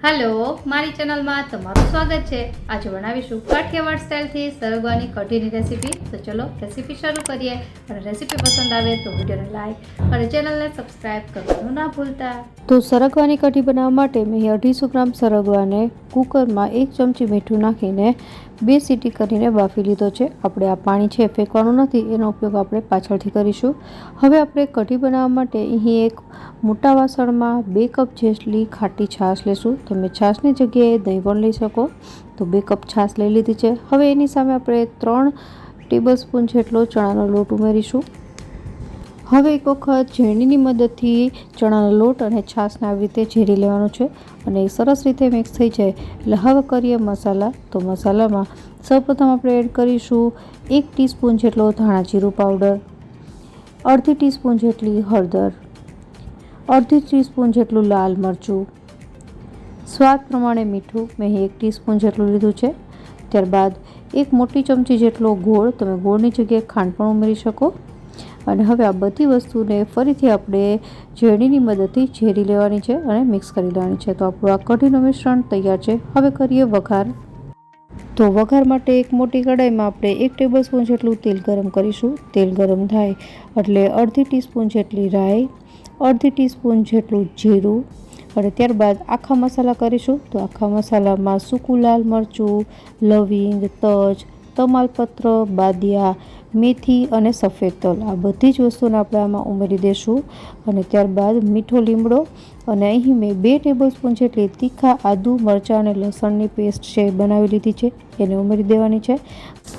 Hello मारी channel में तमारू स्वागत है। आज बनावीशुं काठियावाड़ स्टाइल थी सरगवानी कढ़ी नी रेसिपी। तो चलो रेसिपी शुरू करिए। और रेसिपी पसंद आवे तो वीडियो ने लाइक और चैनल ने सब्सक्राइब करवानुं ना भूलता। तो सरगवानी कढ़ी बनाववा माटे मैं 250 ग्राम सरगवा ने कूकर में 1 चमची मीठू नाखीने 2 सीटी करीने बाफी लीधो छे। आपणे आ पाणी छे फेंकवानुं नथी, एनो उपयोग आपणे पाछळथी करीशुं। हवे आपणे कढ़ी बनाववा माटे अहीं एक मोटा वासणमां 2 कप जेटली खाटी छाश लेशुं। તમે છાશની જગ્યાએ દહીં પણ લઈ શકો। તો 2 કપ છાશ લઈ લીધી છે। હવે એની સામે આપણે 3 ટેબલસ્પૂન જેટલો ચણાનો લોટ ઉમેરીશું। હવે એક વખત ઝેરણીની મદદથી ચણાનો લોટ અને છાશને આવી રીતે ઝેરી લેવાનો છે અને સરસ રીતે મિક્સ થઈ જાય એટલે હવે કરીએ મસાલા। તો મસાલામાં સૌપ્રથમ આપણે એડ કરીશું 1 ટીસ્પૂન જેટલો ધાણા જીરું પાવડર, અડધી ટીસ્પૂન જેટલી હળદર, અડધી ટીસ્પૂન જેટલું લાલ મરચું, स्वाद प्रमाणे मीठू मैं 1 टीस्पून जेटलुं लीधुं छे। त्यारबाद 1 मोटी चमची जेटलो गोळ, तमे गोळनी जग्याए खांड पण उमेरी शको। अने हवे आ बधी वस्तुने फरीथी आपणे झेरણીની मददथी झेरी लेवानी छे अने मिक्स करी लेवानी छे। तो आपणुं आ कढ़ीनुं मिश्रण तैयार छे। हवे करीए वघार। तो वघार माटे एक मोटी कढ़ाईमां आपणे 1 टेबलस्पून जेटलुं तेल गरम करीशुं। तेल गरम थाय एटले अर्धी टीस्पून जेटली राई, अर्धी टीस्पून जेटલું जीरुं અને ત્યારબાદ આખા મસાલા કરીશું। તો આખા મસાલામાં સૂકું લાલ મરચું, લવિંગ, તજ, તમાલપત્ર, બાદિયા, મેથી અને સફેદ તલ આ બધી જ વસ્તુને આપણે આમાં ઉમેરી દઈશું। અને ત્યારબાદ મીઠો લીમડો અને અહીં મેં 2 ટેબલસ્પૂન જેટલી તીખા આદુ, મરચાં અને લસણની પેસ્ટ છે બનાવી લીધી છે, એને ઉમેરી દેવાની છે।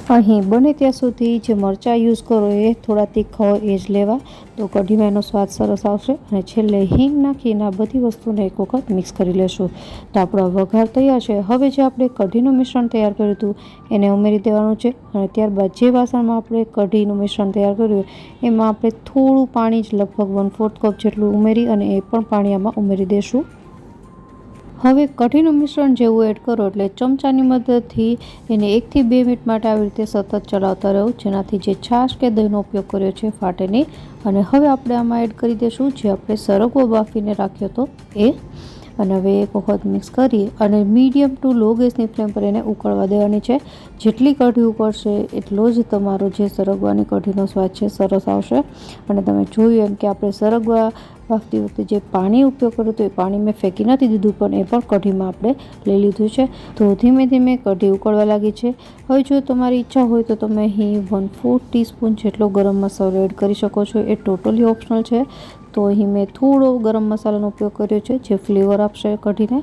અહીં બને ત્યાં સુધી જે મરચાં યુઝ કરો એ થોડા તીખા હોય એ જ લેવા, તો કઢીમાં એનો સ્વાદ સરસ આવશે। અને છેલ્લે હિંગ નાખીને આ બધી વસ્તુને એક વખત મિક્સ કરી લેશું। તો આપણો વઘાર તૈયાર છે। હવે જે આપણે કઢીનું મિશ્રણ તૈયાર કર્યું હતું એને ઉમેરી દેવાનું છે અને ત્યારબાદ જે વાસણમાં આપણે કઢીનું મિશ્રણ તૈયાર કર્યું એમાં આપણે થોડું પાણી જ લગભગ 1/4 કપ જેટલું ઉમેરી અને એ પણ પાણી આમાં ઉમેરી દઈશું। હવે કઢીનું મિશ્રણ જેવું એડ કરો એટલે ચમચાની મદદથી એને 1 થી 2 મિનિટ માટે આવી રીતે સતત ચલાવતા રહો, જેનાથી જે છાશ કે દહીંનો ઉપયોગ કર્યો છે ફાટે નહીં। અને હવે આપણે આમાં એડ કરી દઈશું જે આપણે સરગવો બાફીને રાખ્યો હતો એ। અને હવે એક વખત મિક્સ કરી અને મીડિયમ ટુ લો ગેસની ફ્લેમ પર એને ઉકળવા દેવાની છે। જેટલી કઢી ઉકળશે એટલો જ તમારો જે સરગવાની કઢીનો સ્વાદ છે સરસ આવશે। અને તમે જોયું એમ કે આપણે સરગવા બાફતી વખતે જે પાણી ઉપયોગ કર્યો હતો એ પાણી મેં ફેંકી નથી દીધું, પણ એ પણ કઢીમાં આપણે લઈ લીધું છે। તો ધીમે ધીમે કઢી ઉકળવા લાગી છે। હવે જો તમારી ઈચ્છા હોય તો તમે અહીં 1/4 ટીસ્પૂન જેટલો ગરમ મસાલો એડ કરી શકો છો, એ ટોટલી ઓપ્શનલ છે। તો અહીં મેં થોડો ગરમ મસાલાનો ઉપયોગ કર્યો છે જે ફ્લેવર આપશે કઢીને।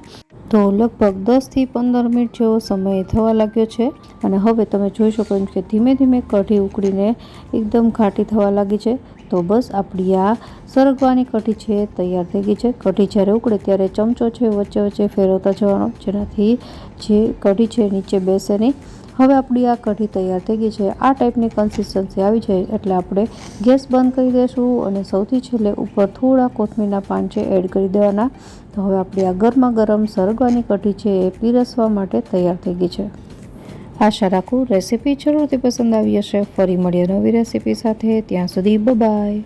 તો લગભગ 10 થી 15 મિનિટ જેવો સમય થવા લાગ્યો છે અને હવે તમે જોઈ શકો છો કે ધીમે ધીમે કઢી ઉકળીને એકદમ ઘાટી થવા લાગી છે। તો બસ આપણી આ સરગવાની કઢી છે તૈયાર થઈ ગઈ છે। કઢી જ્યારે ઉકળે ત્યારે ચમચો છે વચ્ચે વચ્ચે ફેરવતા જવાનો, જેનાથી જે કઢી છે નીચે બેસે નહીં। હવે આપણી આ કઢી તૈયાર થઈ ગઈ છે। આ ટાઈપની કન્સિસ્ટન્સી આવી જાય એટલે આપણે ગેસ બંધ કરી દઈશું અને સૌથી છેલ્લે ઉપર થોડા કોથમીરના પાન છે એડ કરી દેવાના। તો હવે આપણી આ ગરમા ગરમ સરગવાની કઢી છે એ પીરસવા માટે તૈયાર થઈ ગઈ છે। આશા રાખું રેસિપી જરૂરથી પસંદ આવી હશે। ફરી મળીએ નવી રેસિપી સાથે, ત્યાં સુધી બાય બાય।